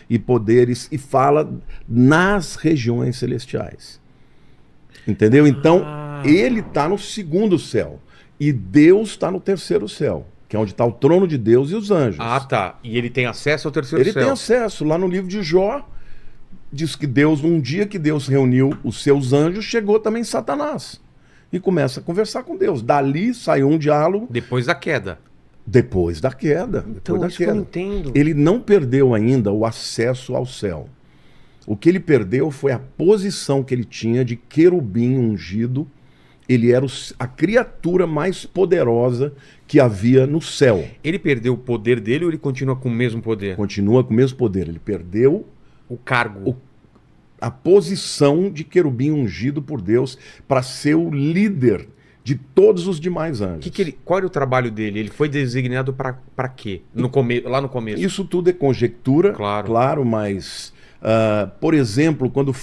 e poderes, e fala nas regiões celestiais. Entendeu? Então, ele está no segundo céu. E Deus está no terceiro céu, que é onde está o trono de Deus e os anjos. Ah, tá. E ele tem acesso ao terceiro Ele céu. tem acesso. Lá no livro de Jó, diz que Deus, um dia que Deus reuniu os seus anjos, chegou também Satanás. E começa a conversar com Deus. Dali saiu um diálogo. Depois da queda. Depois da queda. Então, depois da isso que eu queda. não entendo. Ele não perdeu ainda o acesso ao céu. O que ele perdeu foi a posição que ele tinha de querubim ungido. Ele era a criatura mais poderosa que havia no céu. Ele perdeu o poder dele ou ele continua com o mesmo poder? Continua com o mesmo poder. Ele perdeu O cargo. a posição de querubim ungido por Deus para ser o líder de todos os demais anjos. Qual era o trabalho dele? Ele foi designado para quê? Lá no começo. Isso tudo é conjectura, Claro. mas, por exemplo, quando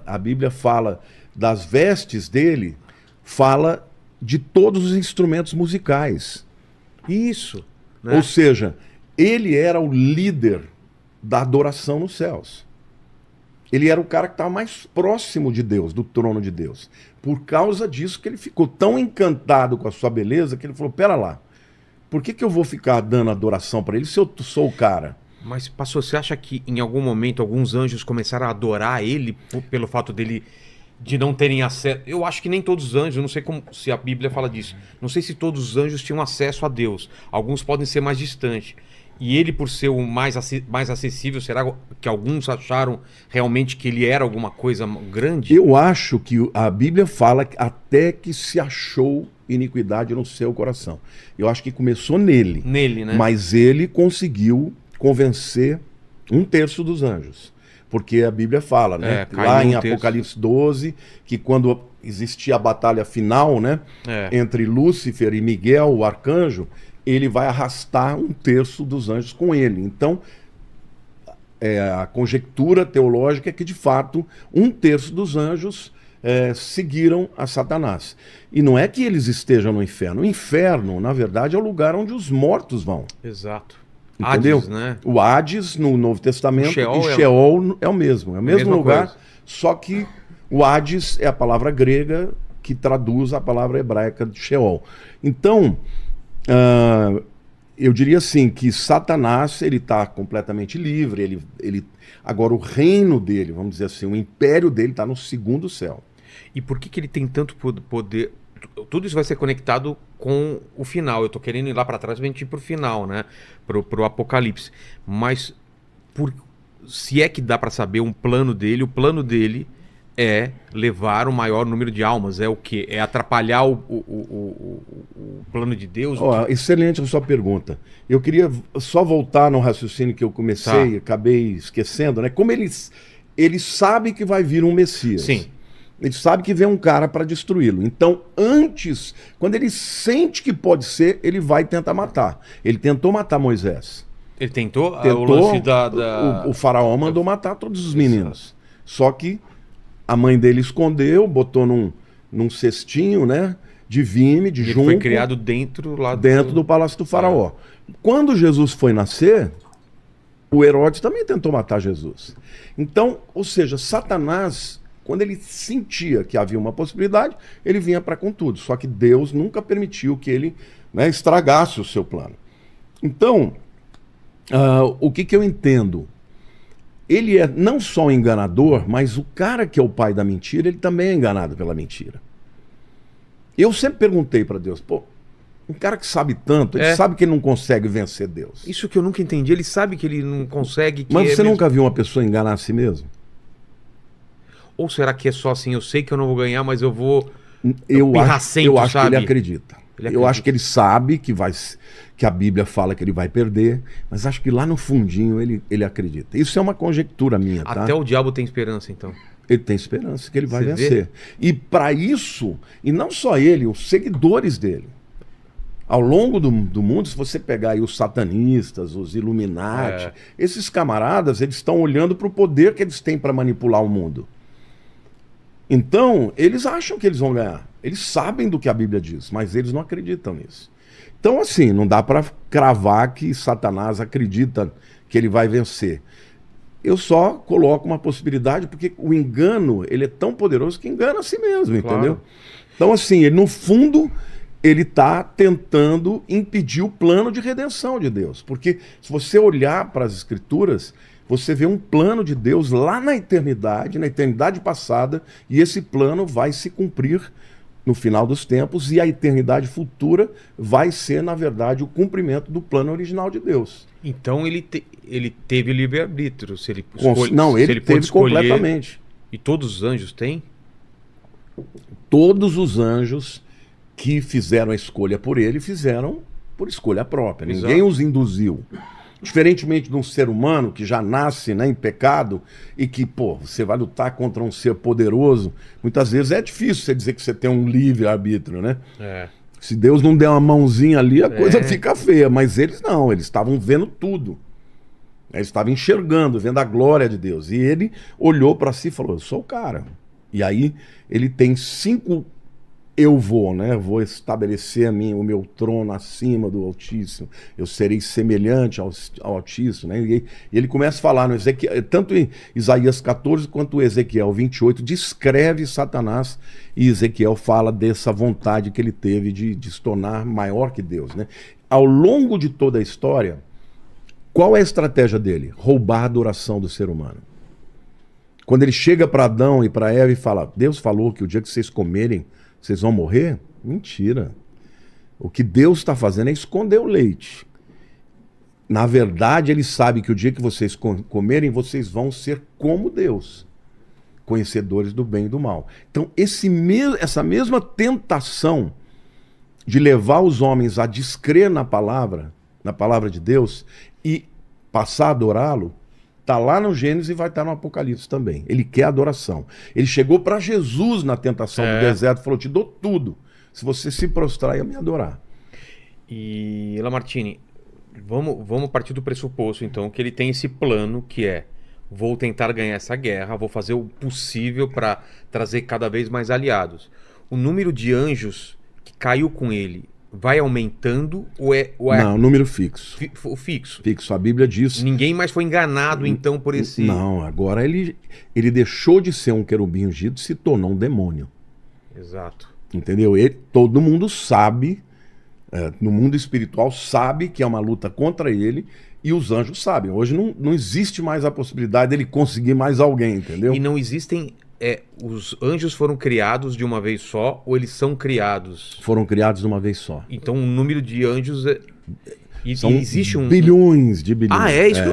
a Bíblia fala das vestes dele, fala de todos os instrumentos musicais. Isso. Né? Ou seja, ele era o líder da adoração nos céus. Ele era o cara que estava mais próximo de Deus, do trono de Deus. Por causa disso que ele ficou tão encantado com a sua beleza que ele falou, pera lá, por que eu vou ficar dando adoração para ele se eu sou o cara? Mas, pastor, você acha que em algum momento alguns anjos começaram a adorar ele pelo fato dele de não terem acesso? Eu acho que nem todos os anjos, eu não sei se a Bíblia fala disso. Não sei se todos os anjos tinham acesso a Deus. Alguns podem ser mais distantes. E ele, por ser o mais acessível, será que alguns acharam realmente que ele era alguma coisa grande? Eu acho que a Bíblia fala até que se achou iniquidade no seu coração. Eu acho que começou nele. Nele, né? Mas ele conseguiu convencer 1/3 dos anjos. Porque a Bíblia fala, né? Lá em Apocalipse 12, que quando existia a batalha final, né? Entre Lúcifer e Miguel, o arcanjo, ele vai arrastar 1/3 dos anjos com ele. Então, a conjectura teológica é que, de fato, 1/3 dos anjos seguiram a Satanás. E não é que eles estejam no inferno. O inferno, na verdade, é o lugar onde os mortos vão. Exato. Entendeu? Hades, né? O Hades, no Novo Testamento, Sheol e Sheol é o mesmo. É o mesmo lugar, coisa. só que o Hades é a palavra grega que traduz a palavra hebraica de Sheol. Então, eu diria assim, que Satanás ele está completamente livre. Agora, o reino dele, vamos dizer assim, o império dele está no segundo céu. E por que ele tem tanto poder? Tudo isso vai ser conectado com o final. Eu tô querendo ir lá para trás pra gente ir pro final, né? Pro Apocalipse. Mas se é que dá para saber o plano dele é levar o maior número de almas. É o quê? É atrapalhar o plano de Deus? Excelente a sua pergunta. Eu queria só voltar no raciocínio que eu comecei, acabei esquecendo, né? Como ele sabe que vai vir um Messias. Sim. Ele sabe que vem um cara para destruí-lo. Então, antes, quando ele sente que pode ser, ele vai tentar matar. Ele tentou matar Moisés. Ele tentou? O lance o faraó mandou matar todos os meninos. Só que a mãe dele escondeu, botou num cestinho, né, de vime, de junco. Ele foi criado dentro do palácio do faraó. Quando Jesus foi nascer, o Herodes também tentou matar Jesus. Então, ou seja, Satanás, quando ele sentia que havia uma possibilidade, ele vinha para com tudo. Só que Deus nunca permitiu que ele, né, estragasse o seu plano. Então, o que eu entendo? Ele é não só um enganador, mas o cara que é o pai da mentira, ele também é enganado pela mentira. Eu sempre perguntei para Deus, um cara que sabe tanto, ele sabe que ele não consegue vencer Deus. Isso que eu nunca entendi, ele sabe que ele não consegue... Mas você nunca viu uma pessoa enganar a si mesmo? Ou será que é só assim, eu sei que eu não vou ganhar, mas eu vou... Eu acho que ele acredita. Eu acho que ele sabe que a Bíblia fala que ele vai perder, mas acho que lá no fundinho ele acredita. Isso é uma conjectura minha, tá? Até o diabo tem esperança, então. Ele tem esperança que ele vai vencer. E para isso, e não só ele, os seguidores dele. Ao longo do mundo, se você pegar aí os satanistas, os Illuminati, esses camaradas, eles estão olhando para o poder que eles têm para manipular o mundo. Então, eles acham que eles vão ganhar. Eles sabem do que a Bíblia diz, mas eles não acreditam nisso. Então, assim, não dá para cravar que Satanás acredita que ele vai vencer. eu só coloco uma possibilidade, porque o engano, ele é tão poderoso que engana a si mesmo, entendeu? Então, assim, no fundo, ele está tentando impedir o plano de redenção de Deus. Porque se você olhar para as Escrituras, você vê um plano de Deus lá na eternidade passada, e esse plano vai se cumprir no final dos tempos, e a eternidade futura vai ser, na verdade, o cumprimento do plano original de Deus. Então ele teve livre-arbítrio, se ele Não, se ele pôde teve escolher. completamente. E todos os anjos têm? Todos os anjos que fizeram a escolha por ele, fizeram por escolha própria. Exato. Ninguém os induziu. Diferentemente de um ser humano que já nasce, né, em pecado e que, pô, você vai lutar contra um ser poderoso, muitas vezes é difícil você dizer que você tem um livre-arbítrio, né? É. Se Deus não der uma mãozinha ali, a coisa fica feia. Mas eles não, eles estavam vendo tudo. Eles estavam enxergando, vendo a glória de Deus. E ele olhou para si e falou, eu sou o cara. E aí ele tem 5 eu vou, né? Vou estabelecer o meu trono acima do Altíssimo. Eu serei semelhante ao Altíssimo, né? E ele começa a falar no Ezequiel, tanto em Isaías 14 quanto em Ezequiel 28, descreve Satanás, e Ezequiel fala dessa vontade que ele teve de se tornar maior que Deus, né? Ao longo de toda a história, qual é a estratégia dele? Roubar a adoração do ser humano. Quando ele chega para Adão e para Eva e fala, Deus falou que o dia que vocês comerem, vocês vão morrer? Mentira. O que Deus está fazendo é esconder o leite. Na verdade, ele sabe que o dia que vocês comerem, vocês vão ser como Deus, conhecedores do bem e do mal. Então, essa mesma tentação de levar os homens a descrer na palavra de Deus e passar a adorá-lo, está lá no Gênesis e vai estar no Apocalipse também. Ele quer adoração. Ele chegou para Jesus na tentação do deserto e falou, te dou tudo, se você se prostrar e me adorar. E, Lamartine, vamos partir do pressuposto, então, que ele tem esse plano que é, vou tentar ganhar essa guerra, vou fazer o possível para trazer cada vez mais aliados. O número de anjos que caiu com ele vai aumentando ou é Não, número fixo. Fixo? Fixo, a Bíblia diz... Ninguém mais foi enganado, então, por esse... Não, agora ele deixou de ser um querubim ungido e se tornou um demônio. Exato. Entendeu? Todo mundo sabe, no mundo espiritual, sabe que é uma luta contra ele, e os anjos sabem. Hoje não existe mais a possibilidade dele conseguir mais alguém, entendeu? E não existem... os anjos foram criados de uma vez só ou eles são criados? Foram criados de uma vez só. Então o número de anjos... São existe bilhões de bilhões. Ah, é isso?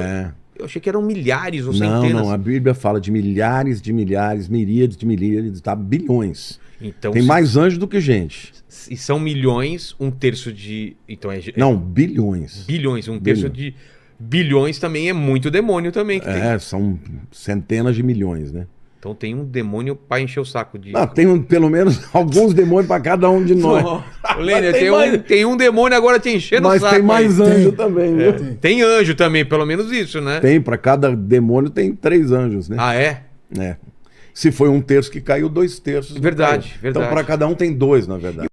Eu achei que eram milhares ou centenas. Não, a Bíblia fala de milhares, miríades de miríades, tá? Bilhões. Então, tem mais anjos do que gente. E são milhões, 1/3 de... Então não, bilhões. Bilhões, 1/3 de bilhões também é muito demônio também. São centenas de milhões, né? Então tem um demônio para encher o saco de... Não, tem pelo menos alguns demônios para cada um de nós. Lênia, tem um demônio agora te enchendo o saco. Mas tem mais anjo também, viu? Tem anjo também, pelo menos isso, né? Tem, para cada demônio tem 3 anjos, né? Ah, é? É. Se foi 1/3 que caiu, 2/3. Verdade, verdade. Então para cada um tem 2, na verdade.